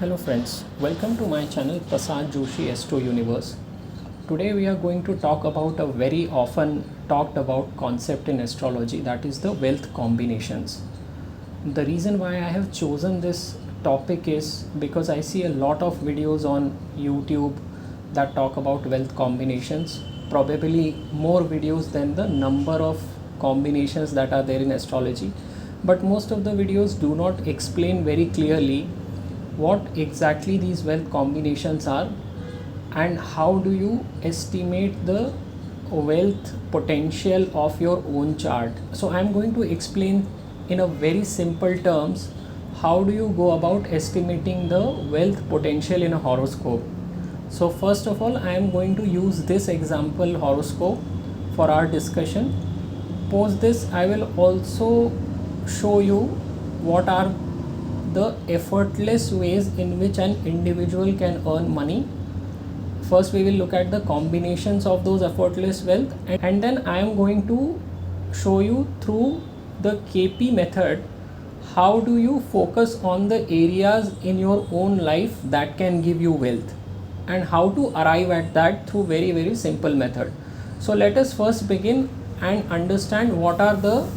Hello friends, welcome to my channel Prasad Joshi Astro Universe. Today we are going to talk about a very often talked about concept in astrology, that is the wealth combinations. The reason why I have chosen this topic is because I see a lot of videos on YouTube that talk about wealth combinations, probably more videos than the number of combinations that are there in astrology, but most of the videos do not explain very clearly what exactly these wealth combinations are and how do you estimate the wealth potential of your own chart. So I am going to explain in a very simple terms how do you go about estimating the wealth potential in a horoscope. So first of all, I am going to use this example horoscope for our discussion. Post this, I will also show you what are the effortless ways in which an individual can earn money. First we will look at the combinations of those effortless wealth, and then I am going to show you through the KP method how do you focus on the areas in your own life that can give you wealth and how to arrive at that through very simple method. So let us first begin and understand what are the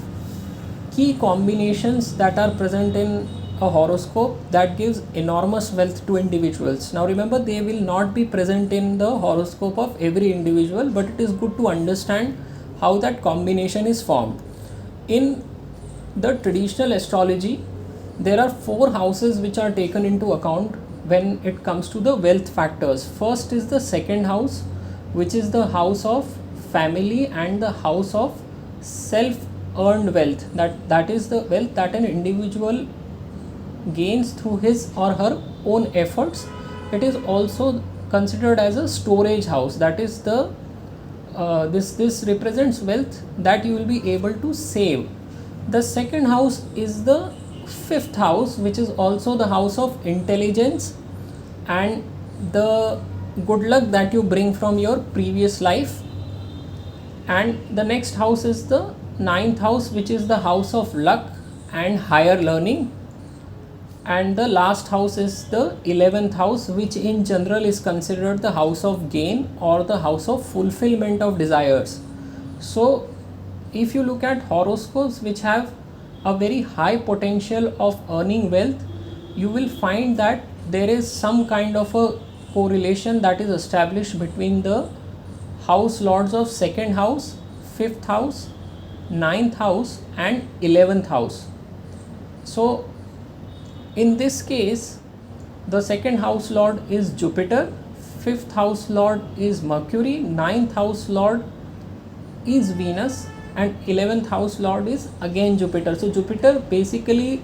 key combinations that are present in a horoscope that gives enormous wealth to individuals. Now remember, they will not be present in the horoscope of every individual, but it is good to understand how that combination is formed. In the traditional astrology, there are four houses which are taken into account when it comes to the wealth factors. First is the second house, which is the house of family and the house of self earned wealth. That is the wealth that an individual gains through his or her own efforts. It is also considered as a storage house. That is the this represents wealth that you will be able to save. The second house is the fifth house, which is also the house of intelligence and the good luck that you bring from your previous life. And the next house is the ninth house, which is the house of luck and higher learning. And the last house is the 11th house, which in general is considered the house of gain or the house of fulfillment of desires. So if you look at horoscopes which have a very high potential of earning wealth, you will find that there is some kind of a correlation that is established between the house lords of second house, fifth house, ninth house and 11th house. So in this case, the second house lord is Jupiter, fifth house lord is Mercury, ninth house lord is Venus and 11th house lord is again Jupiter. So Jupiter basically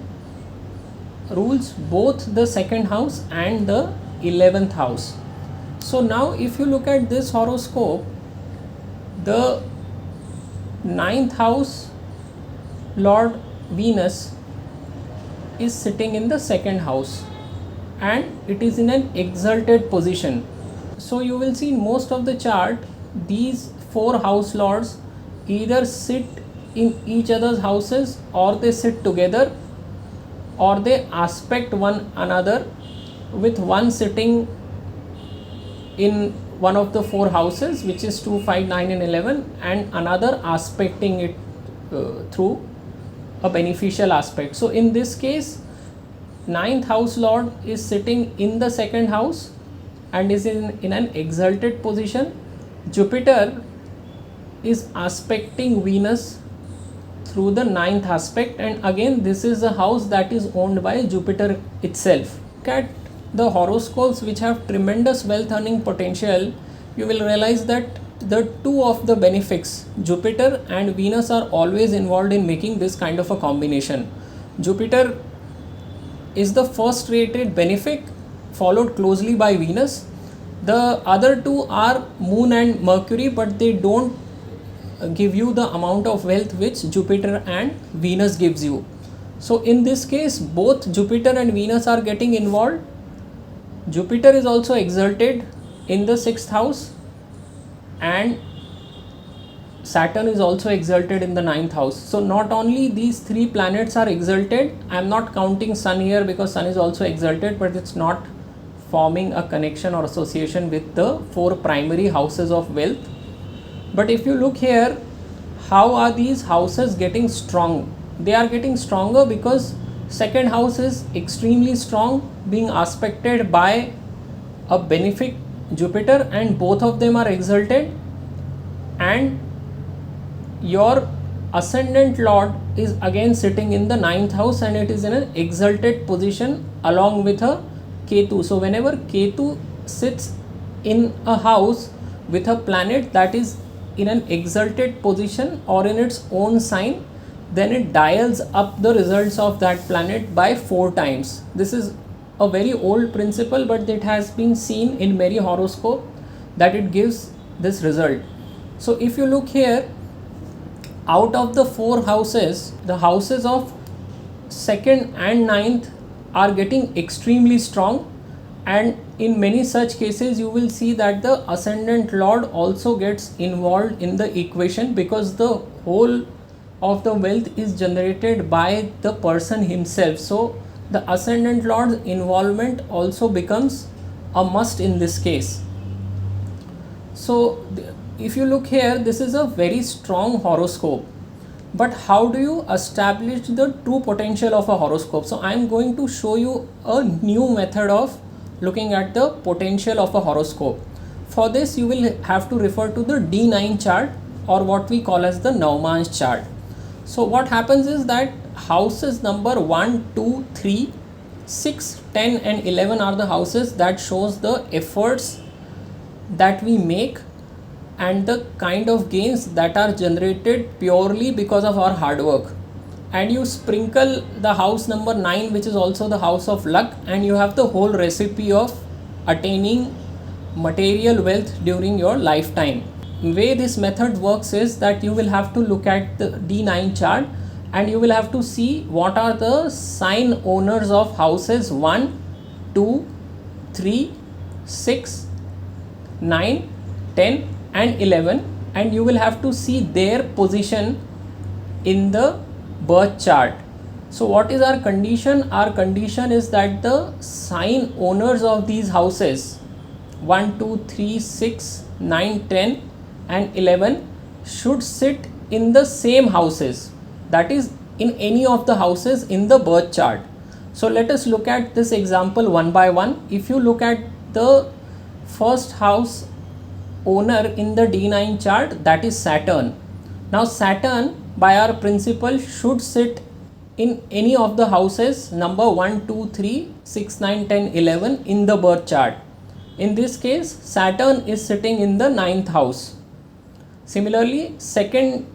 rules both the second house and the 11th house. So now if you look at this horoscope, the ninth house lord Venus is sitting in the second house and it is in an exalted position. So you will see in most of the chart, these four house lords either sit in each other's houses or they sit together or they aspect one another, with one sitting in one of the four houses, which is 2, 5, 9 and 11, and another aspecting it through a beneficial aspect. So in this case, ninth house lord is sitting in the second house and is in an exalted position. Jupiter is aspecting Venus through the ninth aspect, and again this is a house that is owned by Jupiter itself. Look at the horoscopes which have tremendous wealth earning potential, you will realize that the two of the benefics, Jupiter and Venus, are always involved in making this kind of a combination. Jupiter is the first rated benefic, followed closely by Venus. The other two are Moon and Mercury, but they don't give you the amount of wealth which Jupiter and Venus gives you. So in this case, both Jupiter and Venus are getting involved. Jupiter is also exalted in the sixth house and Saturn is also exalted in the ninth house. So not only these three planets are exalted, I am not counting Sun here because Sun is also exalted, but it's not forming a connection or association with the four primary houses of wealth. But if you look here, how are these houses getting strong? They are getting stronger because second house is extremely strong, being aspected by a benefic Jupiter, and both of them are exalted, and your ascendant lord is again sitting in the ninth house and it is in an exalted position along with a Ketu. So whenever Ketu sits in a house with a planet that is in an exalted position or in its own sign, then it dials up the results of that planet by 4 times. This is a very old principle, but it has been seen in many horoscope that it gives this result. So if you look here, out of the 4 houses, the houses of 2nd and 9th are getting extremely strong, and in many such cases you will see that the ascendant lord also gets involved in the equation, because the whole of the wealth is generated by the person himself. So the ascendant lord's involvement also becomes a must in this case. So if you look here, this is a very strong horoscope, but how do you establish the true potential of a horoscope? So I am going to show you a new method of looking at the potential of a horoscope. For this you will have to refer to the D9 chart, or what we call as the Navamsha chart. So what happens is that houses number 1, 2, 3, 6, 10 and 11 are the houses that shows the efforts that we make and the kind of gains that are generated purely because of our hard work. And you sprinkle the house number 9, which is also the house of luck, and you have the whole recipe of attaining material wealth during your lifetime. The way this method works is that you will have to look at the D9 chart and you will have to see what are the sign owners of houses 1, 2, 3, 6, 9, 10 and 11, and you will have to see their position in the birth chart. So what is our condition? Our condition is that the sign owners of these houses 1, 2, 3, 6, 9, 10 and 11 should sit in the same houses, that is in any of the houses in the birth chart. So let us look at this example one by one. If you look at the first house owner in the D9 chart, that is Saturn. Now Saturn by our principle should sit in any of the houses number 1, 2, 3, 6, 9, 10, 11 in the birth chart. In this case Saturn is sitting in the 9th house. Similarly, second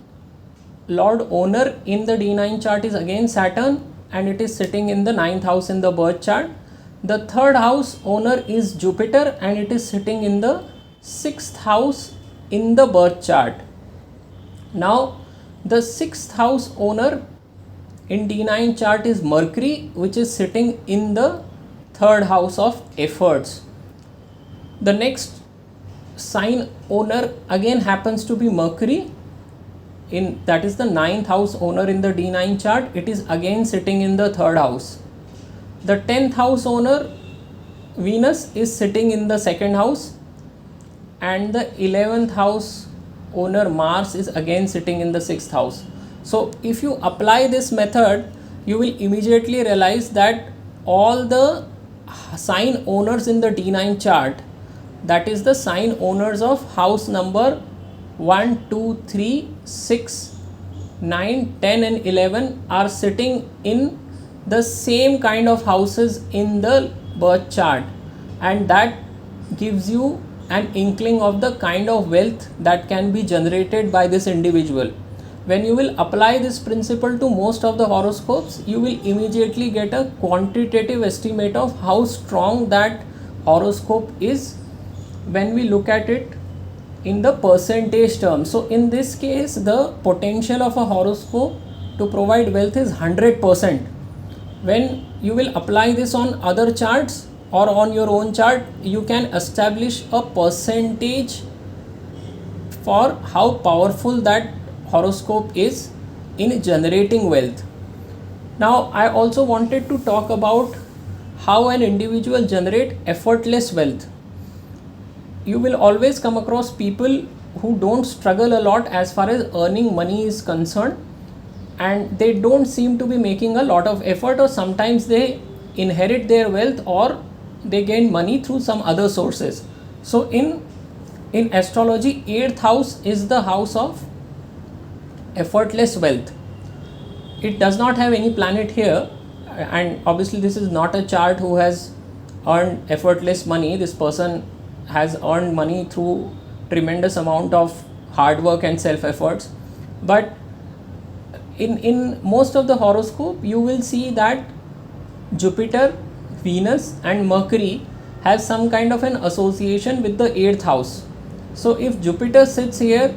lord owner in the D9 chart is again Saturn and it is sitting in the 9th house in the birth chart. The third house owner is Jupiter and it is sitting in the 6th house in the birth chart. Now the 6th house owner in D9 chart is Mercury, which is sitting in the 3rd house of efforts. The next sign owner again happens to be Mercury, that is the 9th house owner in the D9 chart. It is again sitting in the 3rd house. The 10th house owner Venus is sitting in the 2nd house, and the 11th house owner Mars is again sitting in the 6th house. So if you apply this method, you will immediately realize that all the sign owners in the D9 chart, that is the sign owners of house number 1, 2, 3, 6, 9, 10 and 11 are sitting in the same kind of houses in the birth chart, and that gives you an inkling of the kind of wealth that can be generated by this individual. When you will apply this principle to most of the horoscopes, you will immediately get a quantitative estimate of how strong that horoscope is when we look at it in the percentage terms. So in this case, the potential of a horoscope to provide wealth is 100%. When you will apply this on other charts or on your own chart, you can establish a percentage for how powerful that horoscope is in generating wealth. Now, I also wanted to talk about how an individual generate effortless wealth. You will always come across people who don't struggle a lot as far as earning money is concerned, and they don't seem to be making a lot of effort, or sometimes they inherit their wealth or they gain money through some other sources. So in astrology, 8th house is the house of effortless wealth. It does not have any planet here, and obviously this is not a chart who has earned effortless money. This person has earned money through tremendous amount of hard work and self efforts, but in most of the horoscope you will see that Jupiter, Venus and Mercury have some kind of an association with the 8th house. So if Jupiter sits here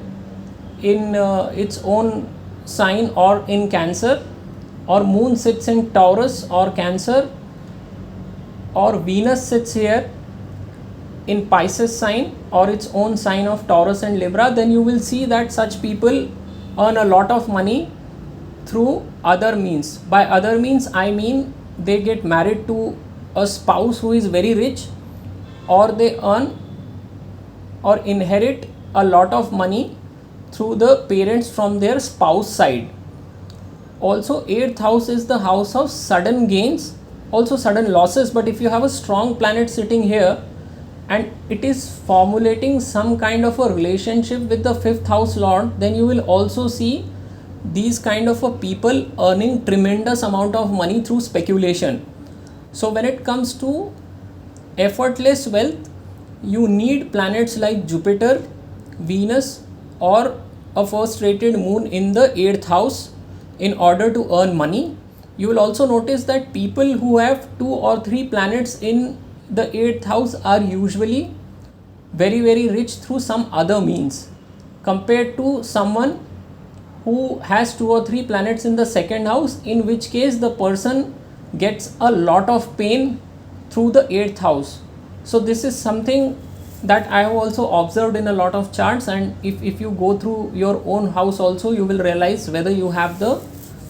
in its own sign or in Cancer, or Moon sits in Taurus or Cancer, or Venus sits here in Pisces sign or its own sign of Taurus and Libra, then you will see that such people earn a lot of money through other means. By other means, I mean they get married to a spouse who is very rich, or they earn or inherit a lot of money through the parents from their spouse side. Also, 8th house is the house of sudden gains, also sudden losses. But if you have a strong planet sitting here and it is formulating some kind of a relationship with the 5th house lord, then you will also see these kind of a people earning tremendous amount of money through speculation. So when it comes to effortless wealth, you need planets like Jupiter, Venus or a first rated moon in the 8th house in order to earn money. You will also notice that people who have 2 or 3 planets in the 8th house are usually very rich through some other means, compared to someone who has 2 or 3 planets in the 2nd house, in which case the person gets a lot of pain through the 8th house. So this is something that I have also observed in a lot of charts, and if you go through your own house also, you will realize whether you have the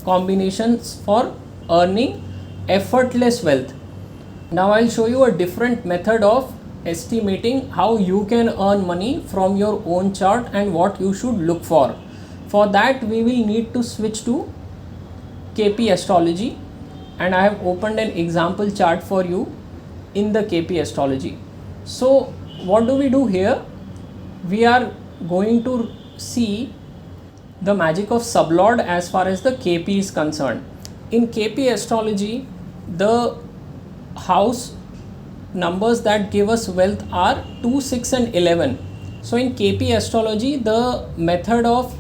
combinations for earning effortless wealth. Now I'll show you a different method of estimating how you can earn money from your own chart and what you should look for. For that we will need to switch to KP astrology, and I have opened an example chart for you in the KP astrology. So what do we do here? We are going to see the magic of sublord as far as the KP is concerned. In KP astrology, the house numbers that give us wealth are 2, 6 and 11. So in KP astrology, the method of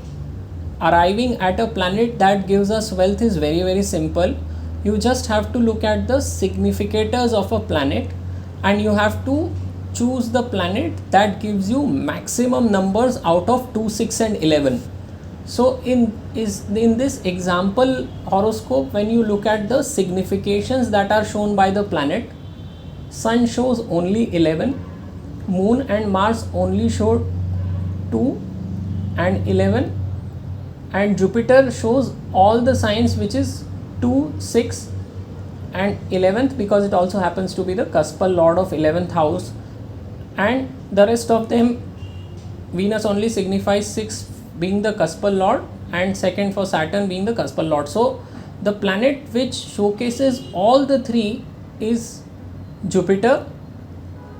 arriving at a planet that gives us wealth is very simple. You just have to look at the significators of a planet and you have to choose the planet that gives you maximum numbers out of 2, 6 and 11. So in this example horoscope, when you look at the significations that are shown by the planet, Sun shows only 11, Moon and Mars only show 2 and 11, and Jupiter shows all the signs which is 2, 6 and 11th, because it also happens to be the cuspal lord of 11th house, and the rest of them, Venus only signifies 6 being the cuspal lord and second for Saturn being the cuspal lord. So the planet which showcases all the 3 is Jupiter,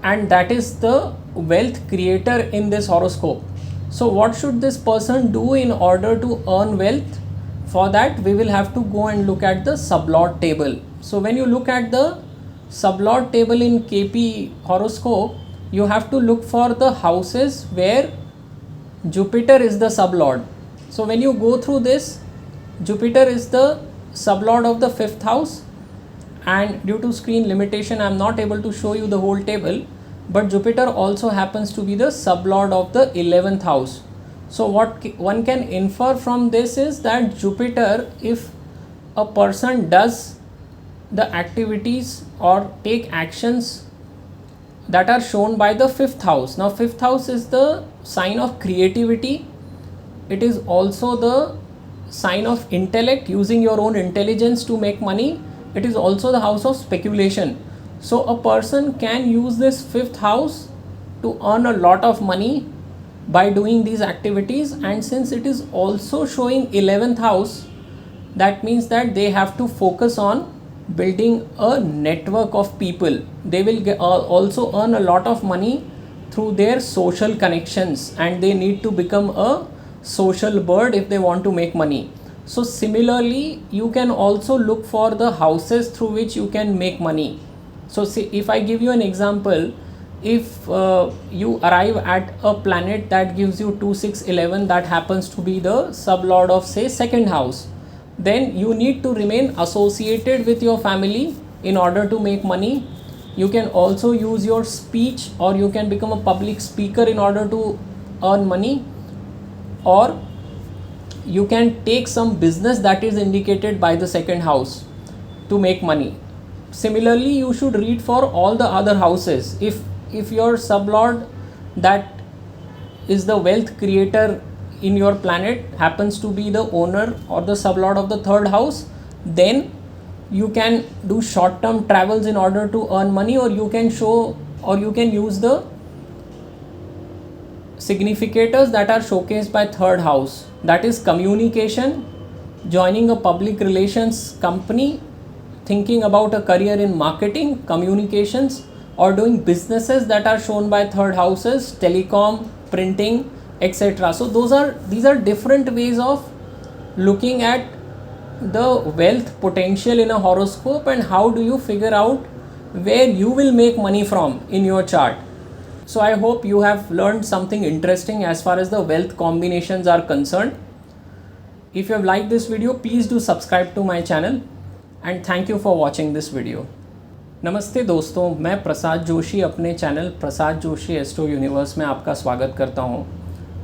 and that is the wealth creator in this horoscope. So what should this person do in order to earn wealth? For that we will have to go and look at the sublord table. So when you look at the sublord table in KP horoscope, you have to look for the houses where Jupiter is the sublord. So when you go through this, Jupiter is the sublord of the 5th house, and due to screen limitation I am not able to show you the whole table, but Jupiter also happens to be the sublord of the 11th house. So what one can infer from this is that Jupiter, if a person does the activities or take actions that are shown by the 5th house. Now 5th house is the sign of creativity. It is also the sign of intellect, using your own intelligence to make money. It is also the house of speculation. So a person can use this fifth house to earn a lot of money by doing these activities. And since it is also showing 11th house, that means that they have to focus on building a network of people. They will also earn a lot of money through their social connections, and they need to become a social bird if they want to make money. So similarly, you can also look for the houses through which you can make money. So see, if I give you an example, if you arrive at a planet that gives you 2, 6, 11, that happens to be the sublord of say second house, then you need to remain associated with your family in order to make money. You can also use your speech, or you can become a public speaker in order to earn money, or you can take some business that is indicated by the second house to make money. Similarly, you should read for all the other houses. If your sublord that is the wealth creator in your planet happens to be the owner or the sublord of the third house, then you can do short term travels in order to earn money, or you can show, or you can use the significators that are showcased by third house, that is communication, joining a public relations company, thinking about a career in marketing, communications, or doing businesses that are shown by third houses, telecom, printing, etc. So these are different ways of looking at the wealth potential in a horoscope, and how do you figure out where you will make money from in your chart. So I hope you have learned something interesting as far as the wealth combinations are concerned. If you have liked this video, please do subscribe to my channel, and thank you for watching this video. नमस्ते दोस्तों, मैं प्रसाद जोशी अपने channel Prasad Joshi astro universe में आपका स्वागत करता हूं।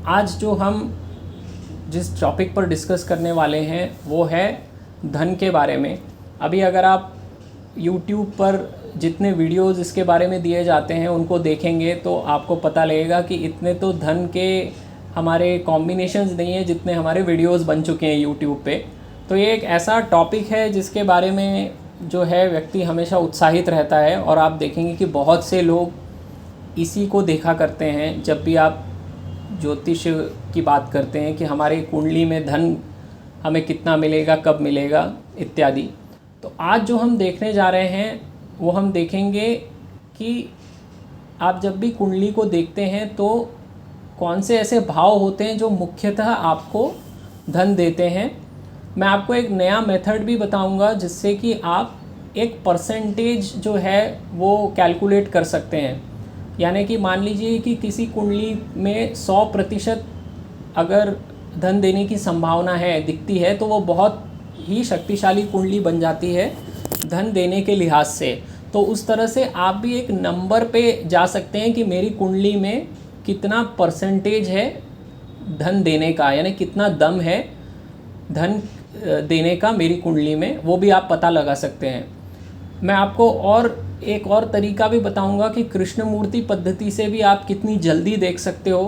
आज जो हम जिस टॉपिक पर डिस्कस करने वाले हैं वो है धन के बारे में। अभी अगर आप YouTube पर जितने वीडियोस इसके बारे में दिए जाते हैं उनको देखेंगे तो आपको पता लगेगा कि इतने तो धन के हमारे कॉम्बिनेशंस नहीं है जितने हमारे वीडियोस बन चुके हैं YouTube पे। तो ये एक ऐसा टॉपिक है जिसके बारे में जो है व्यक्ति हमेशा उत्साहित रहता है, और आप देखेंगे कि बहुत से लोग इसी को देखा करते हैं जब भी आप ज्योतिष की बात करते हैं कि हमारे कुंडली में धन हमें कितना मिलेगा, कब मिलेगा इत्यादि। तो आज जो हम देखने जा रहे हैं वो हम देखेंगे कि आप जब भी कुंडली को देखते हैं तो कौन से ऐसे भाव होते हैं जो मुख्यतः आपको धन देते हैं। मैं आपको एक नया मेथड भी बताऊंगा जिससे कि आप एक परसेंटेज जो है वो कैलकुलेट कर सकते हैं। यानी कि मान लीजिए कि किसी कुंडली में 100% अगर धन देने की संभावना है, दिखती है, तो वो बहुत ही शक्तिशाली कुंडली बन जाती है धन देने के लिहाज से। तो उस तरह से आप भी एक नंबर पे जा सकते हैं कि मेरी कुंडली में कितना परसेंटेज है धन देने का, यानी कितना दम है धन देने का मेरी कुंडली में, वो भी आप पता लगा सकते हैं। मैं आपको और एक और तरीका भी बताऊंगा कि कृष्णमूर्ति पद्धति से भी आप कितनी जल्दी देख सकते हो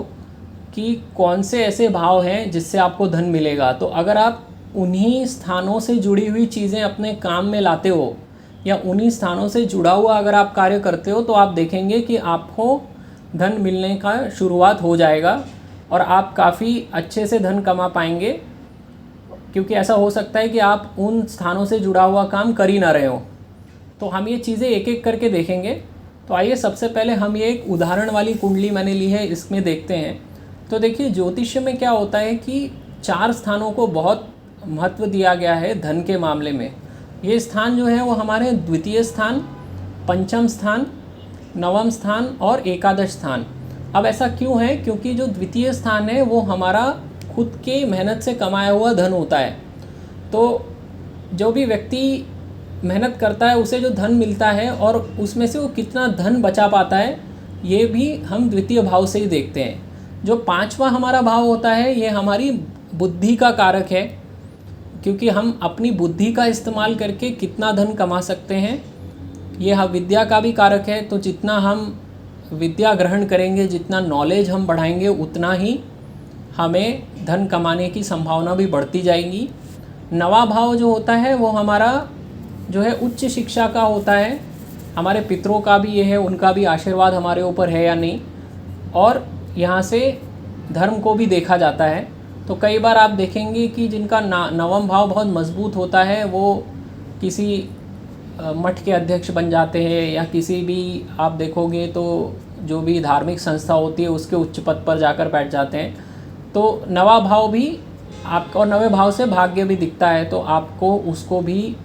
कि कौन से ऐसे भाव हैं जिससे आपको धन मिलेगा। तो अगर आप उन्हीं स्थानों से जुड़ी हुई चीज़ें अपने काम में लाते हो, या उन्हीं स्थानों से जुड़ा हुआ अगर आप कार्य करते हो, तो आप देखेंगे कि आपको धन मिलने का शुरुआत हो जाएगा और आप काफ़ी अच्छे से धन कमा पाएंगे। क्योंकि ऐसा हो सकता है कि आप उन स्थानों से जुड़ा हुआ काम कर ही ना रहे हो। तो हम ये चीज़ें एक एक करके देखेंगे। तो आइए सबसे पहले हम ये एक उदाहरण वाली कुंडली मैंने ली है, इसमें देखते हैं। तो देखिए, ज्योतिष में क्या होता है कि 4 स्थानों को बहुत महत्व दिया गया है धन के मामले में। ये स्थान जो है वो हमारे द्वितीय स्थान, पंचम स्थान, नवम स्थान और एकादश स्थान। अब ऐसा क्यों है? क्योंकि जो द्वितीय स्थान है वो हमारा खुद के मेहनत से कमाया हुआ धन होता है। तो जो भी व्यक्ति मेहनत करता है उसे जो धन मिलता है और उसमें से वो कितना धन बचा पाता है, ये भी हम द्वितीय भाव से ही देखते हैं। जो 5वां हमारा भाव होता है ये हमारी बुद्धि का कारक है, क्योंकि हम अपनी बुद्धि का इस्तेमाल करके कितना धन कमा सकते हैं। ये विद्या का भी कारक है। तो जितना हम विद्या ग्रहण करेंगे, जितना नॉलेज हम बढ़ाएंगे, उतना ही हमें धन कमाने की संभावना भी बढ़ती जाएगी। नवा भाव जो होता है वो हमारा जो है उच्च शिक्षा का होता है, हमारे पितरों का भी ये है, उनका भी आशीर्वाद हमारे ऊपर है या नहीं, और यहाँ से धर्म को भी देखा जाता है। तो कई बार आप देखेंगे कि जिनका नवम भाव बहुत मजबूत होता है वो किसी मठ के अध्यक्ष बन जाते हैं, या किसी भी आप देखोगे तो जो भी धार्मिक संस्था होती है उसके उच्च पद पर जाकर बैठ जाते हैं। तो नवा भाव भी आपका, और नवे भाव से भाग्य भी दिखता है, तो आपको उसको भी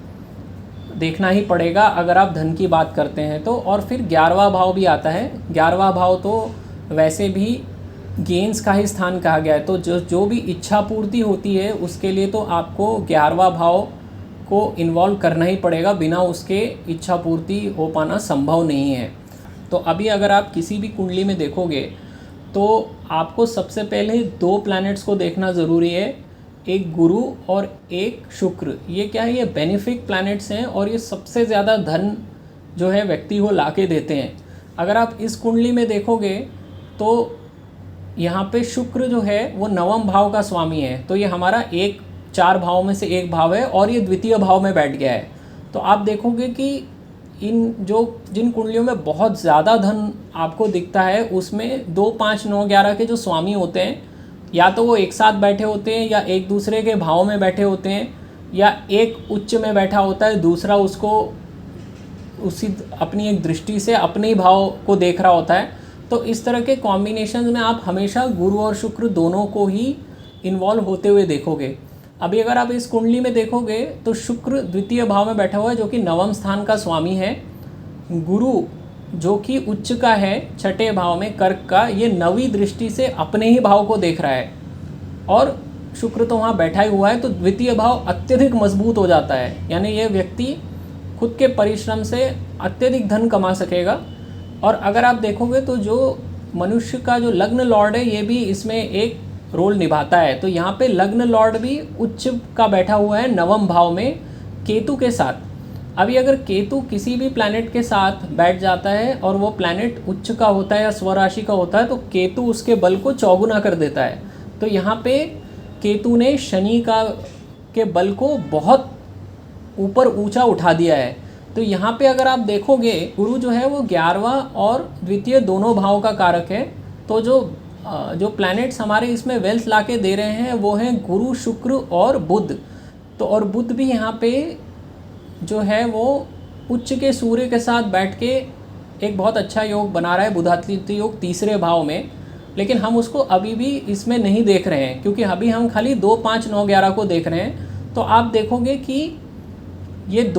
देखना ही पड़ेगा अगर आप धन की बात करते हैं तो। और फिर 11वां भाव भी आता है। 11वां भाव तो वैसे भी गेंस का ही स्थान कहा गया है, तो जो भी इच्छा पूर्ति होती है उसके लिए तो आपको 11वां भाव को इन्वॉल्व करना ही पड़ेगा, बिना उसके इच्छा पूर्ति हो पाना संभव नहीं है। तो अभी अगर आप किसी भी कुंडली में देखोगे तो आपको सबसे पहले 2 प्लैनेट्स को देखना ज़रूरी है, एक गुरु और एक शुक्र। ये क्या है, ये बेनिफिक प्लैनेट्स हैं और ये सबसे ज़्यादा धन जो है व्यक्ति को ला के देते हैं। अगर आप इस कुंडली में देखोगे तो यहाँ पे शुक्र जो है वो नवम भाव का स्वामी है, तो ये हमारा 4 भाव में से एक भाव है और ये द्वितीय भाव में बैठ गया है। तो आप देखोगे कि जिन कुंडलियों में बहुत ज़्यादा धन आपको दिखता है उसमें 2, 5, 9, 11 के जो स्वामी होते हैं, या तो वो एक साथ बैठे होते हैं, या एक दूसरे के भाव में बैठे होते हैं, या एक उच्च में बैठा होता है, दूसरा उसको उसी अपनी एक दृष्टि से अपने ही भाव को देख रहा होता है। तो इस तरह के कॉम्बिनेशन में आप हमेशा गुरु और शुक्र दोनों को ही इन्वॉल्व होते हुए देखोगे। अभी अगर आप इस कुंडली में देखोगे तो शुक्र द्वितीय भाव में बैठा हुआ है, जो कि नवम स्थान का स्वामी है। गुरु जो कि उच्च का है, 6ठे भाव में कर्क का, ये 9वीं दृष्टि से अपने ही भाव को देख रहा है, और शुक्र तो वहाँ बैठा ही हुआ है। तो द्वितीय भाव अत्यधिक मजबूत हो जाता है, यानी ये व्यक्ति खुद के परिश्रम से अत्यधिक धन कमा सकेगा। और अगर आप देखोगे तो जो मनुष्य का जो लग्न लॉर्ड है ये भी इसमें एक रोल निभाता है। तो यहाँ पे लग्न लॉर्ड भी उच्च का बैठा हुआ है नवम भाव में केतु के साथ। अभी अगर केतु किसी भी प्लैनेट के साथ बैठ जाता है और वो प्लैनेट उच्च का होता है या स्वराशि का होता है, तो केतु उसके बल को चौगुना कर देता है। तो यहाँ पे केतु ने शनि के बल को बहुत ऊपर ऊंचा उठा दिया है। तो यहाँ पे अगर आप देखोगे गुरु जो है वो 11वां और द्वितीय दोनों भाव का कारक है। तो जो प्लैनेट्स हमारे इसमें वेल्थ लाके दे रहे हैं वो हैं गुरु, शुक्र और बुध। तो और बुध भी यहाँ पे जो है वो उच्च के सूर्य के साथ बैठ के एक बहुत अच्छा योग बना रहा है, बुधादित्य योग 3रे भाव में। लेकिन हम उसको अभी भी इसमें नहीं देख रहे हैं, क्योंकि अभी हम खाली 2, 5, 9, 11 को देख रहे हैं। तो आप देखोगे कि ये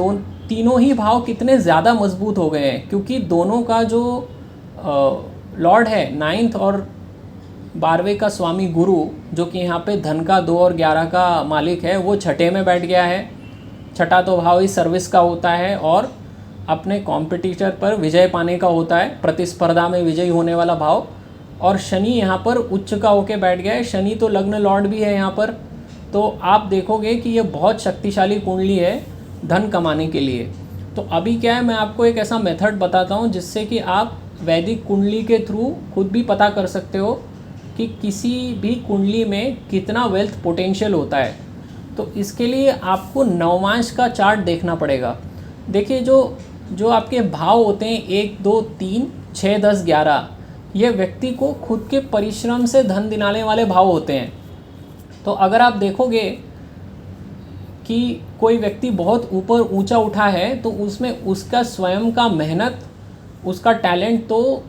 तीनों ही भाव कितने ज़्यादा मजबूत हो गए हैं, क्योंकि दोनों का जो लॉर्ड है 9th और 12वें का स्वामी गुरु, जो कि यहाँ पे धन का 2 और 11 का मालिक है, वो 6ठे में बैठ गया है। 6ठा तो भाव ही सर्विस का होता है और अपने कॉम्पिटिटर पर विजय पाने का होता है, प्रतिस्पर्धा में विजयी होने वाला भाव। और शनि यहाँ पर उच्च का होके बैठ गया है। शनि तो लग्न लॉर्ड भी है यहाँ पर। तो आप देखोगे कि ये बहुत शक्तिशाली कुंडली है धन कमाने के लिए। तो अभी क्या है, मैं आपको एक ऐसा मेथड बताता हूँ जिससे कि आप वैदिक कुंडली के थ्रू खुद भी पता कर सकते हो कि किसी भी कुंडली में कितना वेल्थ पोटेंशियल होता है। तो इसके लिए आपको नवमांश का चार्ट देखना पड़ेगा। देखिए जो आपके भाव होते हैं 1, 2, 3, 6, 10, 11, ये व्यक्ति को खुद के परिश्रम से धन दिलाने वाले भाव होते हैं। तो अगर आप देखोगे कि कोई व्यक्ति बहुत ऊपर ऊंचा उठा है तो उसमें उसका स्वयं का मेहनत, उसका टैलेंट तो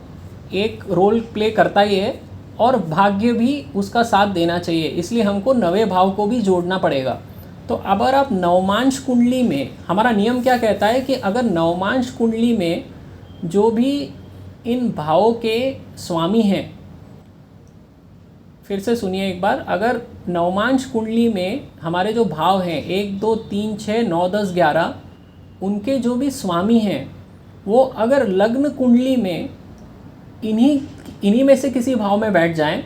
एक रोल प्ले करता ही है, और भाग्य भी उसका साथ देना चाहिए। इसलिए हमको नवे भाव को भी जोड़ना पड़ेगा। तो अगर आप नवमांश कुंडली में, हमारा नियम क्या कहता है कि अगर नवमांश कुंडली में जो भी इन भावों के स्वामी हैं, फिर से सुनिए एक बार, अगर नवमांश कुंडली में हमारे जो भाव हैं 1, 2, 3, 6, 9, 10, 11, उनके जो भी स्वामी हैं वो अगर लग्न कुंडली में इन्हीं में से किसी भाव में बैठ जाएं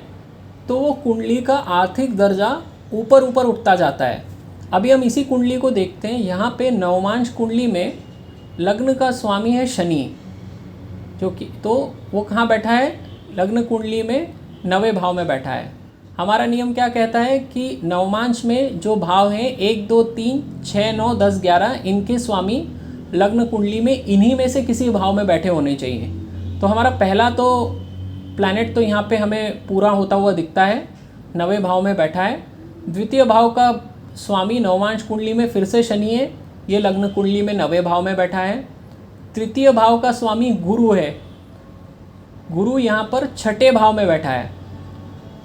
तो वो कुंडली का आर्थिक दर्जा ऊपर ऊपर उठता जाता है। अभी हम इसी कुंडली को देखते हैं। यहाँ पे नवमांश कुंडली में लग्न का स्वामी है शनि, क्योंकि तो वो कहाँ बैठा है, लग्न कुंडली में 9वें भाव में बैठा है। हमारा नियम क्या कहता है कि नवमांश में जो भाव हैं 1 2 3 6 9 10 11, इनके स्वामी लग्न कुंडली में इन्हीं में से किसी भाव में बैठे होने चाहिए। तो हमारा पहला तो प्लैनेट तो यहाँ पे हमें पूरा होता हुआ दिखता है, 9वें भाव में बैठा है। द्वितीय भाव का स्वामी नवमांश कुंडली में फिर से शनि है, ये लग्न कुंडली में 9वें भाव में बैठा है। तृतीय भाव का स्वामी गुरु है, गुरु यहाँ पर 6ठे भाव में बैठा है।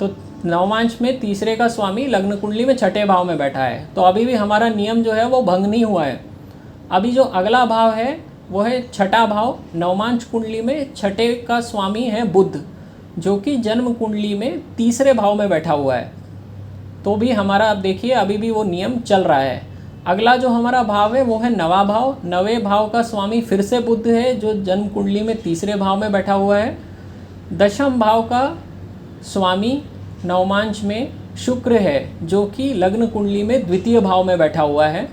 तो नवमांश में तीसरे का स्वामी लग्न कुंडली में 6ठे भाव में बैठा है। तो अभी भी हमारा नियम जो है वो भंग नहीं हुआ है। अभी जो अगला भाव है वो है 6ठा भाव। नवमांश कुंडली में 6ठे का स्वामी है बुध, जो कि जन्म कुंडली में तीसरे भाव में बैठा हुआ है। तो भी हमारा अब देखिए अभी भी वो नियम चल रहा है। अगला जो हमारा भाव है वो है 9वां भाव। 9वें भाव का स्वामी फिर से बुध है, जो जन्म कुंडली में तीसरे भाव में बैठा हुआ है। 10वें भाव का स्वामी नवमांश में शुक्र है, जो कि लग्न कुंडली में द्वितीय भाव में बैठा हुआ है।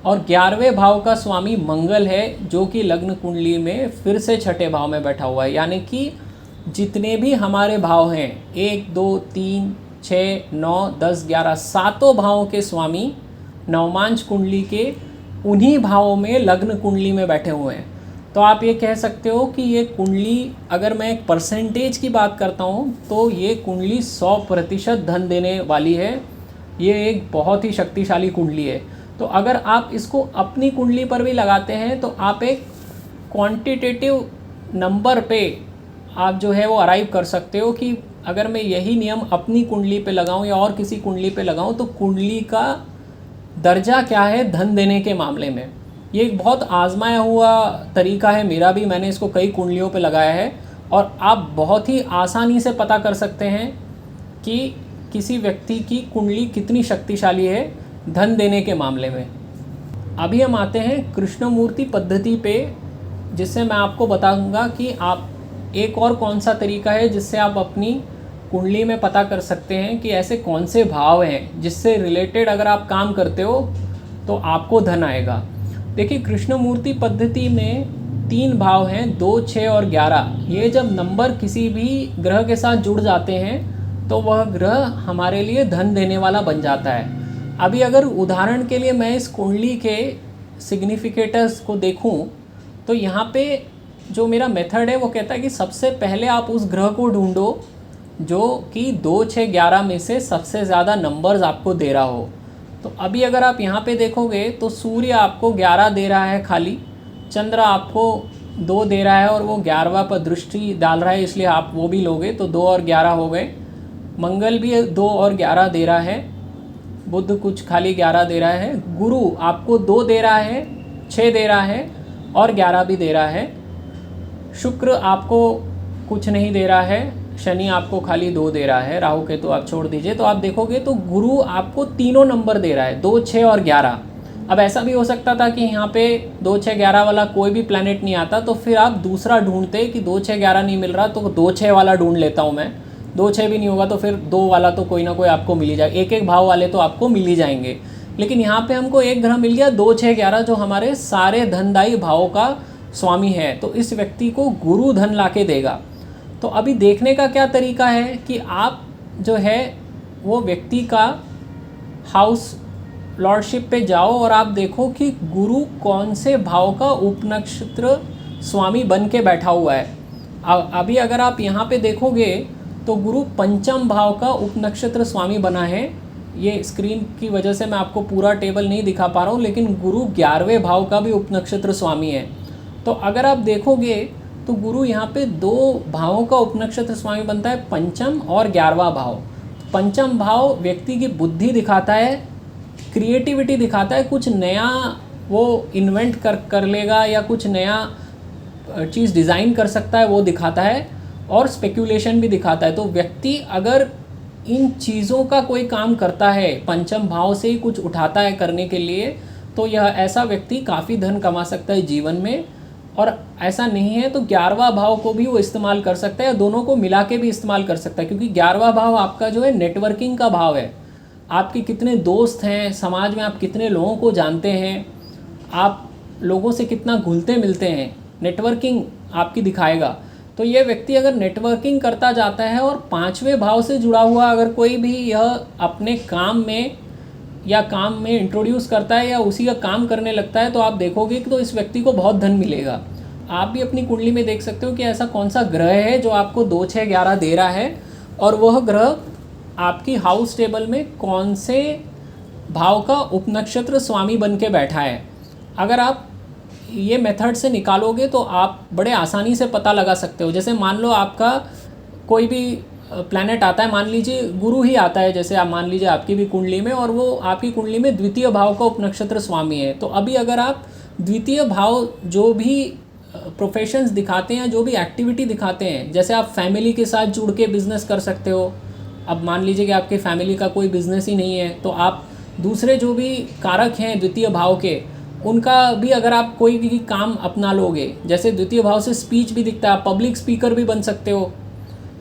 और 11वें भाव का स्वामी मंगल है, जो कि लग्न कुंडली में फिर से 6ठे भाव में बैठा हुआ है। यानी कि जितने भी हमारे भाव हैं 1 2 3 6 9 10 11, सातों भावों के स्वामी नवमांश कुंडली के उन्हीं भावों में लग्न कुंडली में बैठे हुए हैं। तो आप ये कह सकते हो कि ये कुंडली, अगर मैं एक परसेंटेज की बात करता हूँ तो ये कुंडली 100% धन देने वाली है। ये एक बहुत ही शक्तिशाली कुंडली है। तो अगर आप इसको अपनी कुंडली पर भी लगाते हैं तो आप एक क्वांटिटेटिव नंबर पे आप जो है वो अराइव कर सकते हो कि अगर मैं यही नियम अपनी कुंडली पे लगाऊं या और किसी कुंडली पे लगाऊं तो कुंडली का दर्जा क्या है धन देने के मामले में। ये एक बहुत आजमाया हुआ तरीका है मेरा भी, मैंने इसको कई कुंडलियों पे लगाया है और आप बहुत ही आसानी से पता कर सकते हैं कि किसी व्यक्ति की कुंडली कितनी शक्तिशाली है धन देने के मामले में। अभी हम आते हैं कृष्णमूर्ति पद्धति पे, जिससे मैं आपको बताऊंगा कि आप एक और कौन सा तरीका है जिससे आप अपनी कुंडली में पता कर सकते हैं कि ऐसे कौन से भाव हैं जिससे रिलेटेड अगर आप काम करते हो तो आपको धन आएगा। देखिए, कृष्णमूर्ति पद्धति में 3 भाव हैं, 2 6 और 11। ये जब नंबर किसी भी ग्रह के साथ जुड़ जाते हैं तो वह ग्रह हमारे लिए धन देने वाला बन जाता है। अभी अगर उदाहरण के लिए मैं इस कुंडली के सिग्निफिकेटर्स को देखूं तो यहाँ पे जो मेरा मेथड है वो कहता है कि सबसे पहले आप उस ग्रह को ढूंढो जो कि 2 6 11 में से सबसे ज़्यादा नंबर्स आपको दे रहा हो। तो अभी अगर आप यहाँ पे देखोगे तो सूर्य आपको 11 दे रहा है खाली, चंद्र आपको 2 दे रहा है और वो 11वां पर दृष्टि डाल रहा है, इसलिए आप वो भी लोगे तो 2 और 11 हो गए। मंगल भी 2 और 11 दे रहा है, बुध कुछ खाली 11 दे रहा है, गुरु आपको 2 दे रहा है, 6 दे रहा है और 11 भी दे रहा है, शुक्र आपको कुछ नहीं दे रहा है, शनि आपको खाली 2 दे रहा है, राहु केतु आप छोड़ दीजिए। तो आप देखोगे तो गुरु आपको तीनों नंबर दे रहा है, 2 6 और 11। अब ऐसा भी हो सकता था कि यहाँ पे 2 6 11 वाला कोई भी प्लैनेट नहीं आता, तो फिर आप दूसरा ढूंढते कि 2 6 11 नहीं मिल रहा तो 2 6 वाला ढूंढ लेता हूँ मैं। 2 6 भी नहीं होगा तो फिर 2 वाला तो कोई ना कोई आपको मिल ही जाएगा, एक एक भाव वाले तो आपको मिल ही जाएंगे। लेकिन यहाँ पे हमको एक ग्रह मिल गया 2 6 11 जो हमारे सारे धनदायी भावों का स्वामी है, तो इस व्यक्ति को गुरु धन लाके देगा। तो अभी देखने का क्या तरीका है कि आप जो है वो व्यक्ति का हाउस लॉर्डशिप पे जाओ और आप देखो कि गुरु कौन से भाव का उपनक्षत्र स्वामी बन के बैठा हुआ है। अभी अगर आप यहाँ पे देखोगे तो गुरु पंचम भाव का उपनक्षत्र स्वामी बना है। ये स्क्रीन की वजह से मैं आपको पूरा टेबल नहीं दिखा पा रहा हूँ, लेकिन गुरु 11वें भाव का भी उपनक्षत्र स्वामी है। तो अगर आप देखोगे तो गुरु यहाँ पे 2 भावों का उपनक्षत्र स्वामी बनता है, पंचम और 11वां भाव। पंचम भाव व्यक्ति की बुद्धि दिखाता है, क्रिएटिविटी दिखाता है, कुछ नया वो इन्वेंट कर लेगा या कुछ नया चीज़ डिज़ाइन कर सकता है वो दिखाता है, और स्पेक्यूलेशन भी दिखाता है। तो व्यक्ति अगर इन चीज़ों का कोई काम करता है, पंचम भाव से ही कुछ उठाता है करने के लिए, तो यह ऐसा व्यक्ति काफ़ी धन कमा सकता है जीवन में। और ऐसा नहीं है तो 11वां भाव को भी वो इस्तेमाल कर सकता है, या दोनों को मिला के भी इस्तेमाल कर सकता है, क्योंकि 11वां भाव आपका जो है नेटवर्किंग का भाव है। आपके कितने दोस्त हैं, समाज में आप कितने लोगों को जानते हैं, आप लोगों से कितना घुलते मिलते हैं, नेटवर्किंग आपकी दिखाएगा। तो ये व्यक्ति अगर नेटवर्किंग करता जाता है और 5वें भाव से जुड़ा हुआ अगर कोई भी यह अपने काम में या काम में इंट्रोड्यूस करता है या उसी का काम करने लगता है, तो आप देखोगे कि तो इस व्यक्ति को बहुत धन मिलेगा। आप भी अपनी कुंडली में देख सकते हो कि ऐसा कौन सा ग्रह है जो आपको 2, 6, 11 दे रहा है, और वह ग्रह आपकी हाउस टेबल में कौन से भाव का उपनक्षत्र स्वामी बन के बैठा है। अगर आप ये मेथड से निकालोगे तो आप बड़े आसानी से पता लगा सकते हो। जैसे मान लो आपका कोई भी प्लैनेट आता है, मान लीजिए गुरु ही आता है, जैसे आप मान लीजिए आपकी भी कुंडली में, और वो आपकी कुंडली में द्वितीय भाव का उपनक्षत्र स्वामी है। तो अभी अगर आप द्वितीय भाव जो भी प्रोफेशंस दिखाते हैं, जो भी एक्टिविटी दिखाते हैं, जैसे आप फैमिली के साथ जुड़ के बिज़नेस कर सकते हो। अब मान लीजिए कि आपके फैमिली का कोई बिज़नेस ही नहीं है, तो आप दूसरे जो भी कारक हैं द्वितीय भाव के, उनका भी अगर आप कोई भी काम अपना लोगे, जैसे द्वितीय भाव से स्पीच भी दिखता है, आप पब्लिक स्पीकर भी बन सकते हो,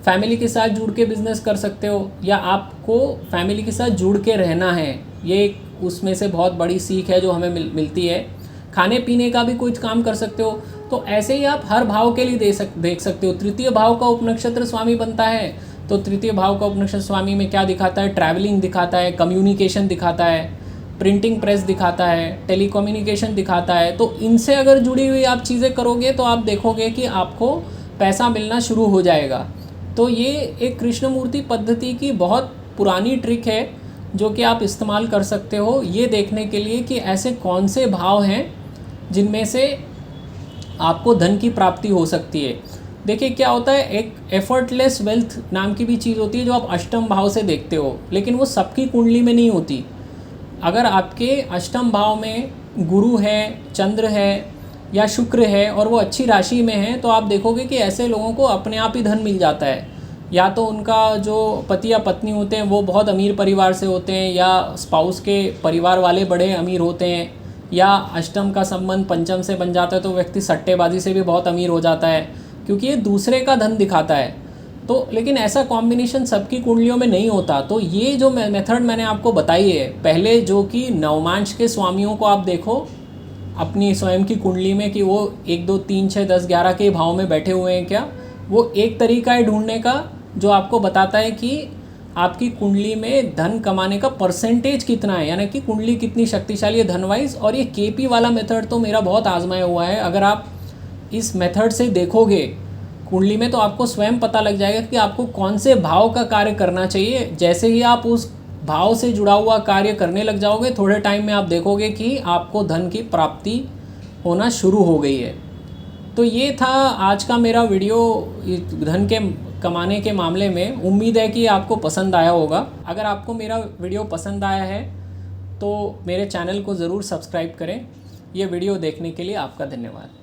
फैमिली के साथ जुड़ के बिज़नेस कर सकते हो, या आपको फैमिली के साथ जुड़ के रहना है, ये एक उसमें से बहुत बड़ी सीख है जो हमें मिलती है। खाने पीने का भी कुछ काम कर सकते हो। तो ऐसे ही आप हर भाव के लिए देख सकते हो। तृतीय भाव का उपनक्षत्र स्वामी बनता है, तो तृतीय भाव का उपनक्षत्र स्वामी में क्या दिखाता है? ट्रैवलिंग दिखाता है, कम्युनिकेशन दिखाता है, प्रिंटिंग प्रेस दिखाता है, टेलीकम्युनिकेशन दिखाता है। तो इनसे अगर जुड़ी हुई आप चीज़ें करोगे तो आप देखोगे कि आपको पैसा मिलना शुरू हो जाएगा। तो ये एक कृष्णमूर्ति पद्धति की बहुत पुरानी ट्रिक है जो कि आप इस्तेमाल कर सकते हो ये देखने के लिए कि ऐसे कौन से भाव हैं जिनमें से आपको धन की प्राप्ति हो सकती है। देखिए क्या होता है, एक एफर्टलेस वेल्थ नाम की भी चीज़ होती है जो आप अष्टम भाव से देखते हो, लेकिन वो सबकी कुंडली में नहीं होती। अगर आपके अष्टम भाव में गुरु है, चंद्र है या शुक्र है और वो अच्छी राशि में है, तो आप देखोगे कि ऐसे लोगों को अपने आप ही धन मिल जाता है। या तो उनका जो पति या पत्नी होते हैं वो बहुत अमीर परिवार से होते हैं, या स्पाउस के परिवार वाले बड़े अमीर होते हैं, या अष्टम का संबंध पंचम से बन जाता है तो व्यक्ति सट्टेबाजी से भी बहुत अमीर हो जाता है, क्योंकि ये दूसरे का धन दिखाता है। तो लेकिन ऐसा कॉम्बिनेशन सबकी कुंडलियों में नहीं होता। तो ये जो मेथड मैंने आपको बताई है, पहले जो कि नवमांश के स्वामियों को आप देखो अपनी स्वयं की कुंडली में कि वो 1, 2, 3, 6, 10, 11 के भाव में बैठे हुए हैं क्या, वो एक तरीका है ढूंढने का जो आपको बताता है कि आपकी कुंडली में धन कमाने का परसेंटेज कितना है, यानी कि कुंडली कितनी शक्तिशाली है धन वाइज। और ये केपी वाला मेथड तो मेरा बहुत आजमाया हुआ है। अगर आप इस मेथड से देखोगे कुंडली में तो आपको स्वयं पता लग जाएगा कि आपको कौन से भाव का कार्य करना चाहिए। जैसे ही आप उस भाव से जुड़ा हुआ कार्य करने लग जाओगे, थोड़े टाइम में आप देखोगे कि आपको धन की प्राप्ति होना शुरू हो गई है। तो ये था आज का मेरा वीडियो धन के कमाने के मामले में। उम्मीद है कि आपको पसंद आया होगा। अगर आपको मेरा वीडियो पसंद आया है तो मेरे चैनल को ज़रूर सब्सक्राइब करें। ये वीडियो देखने के लिए आपका धन्यवाद।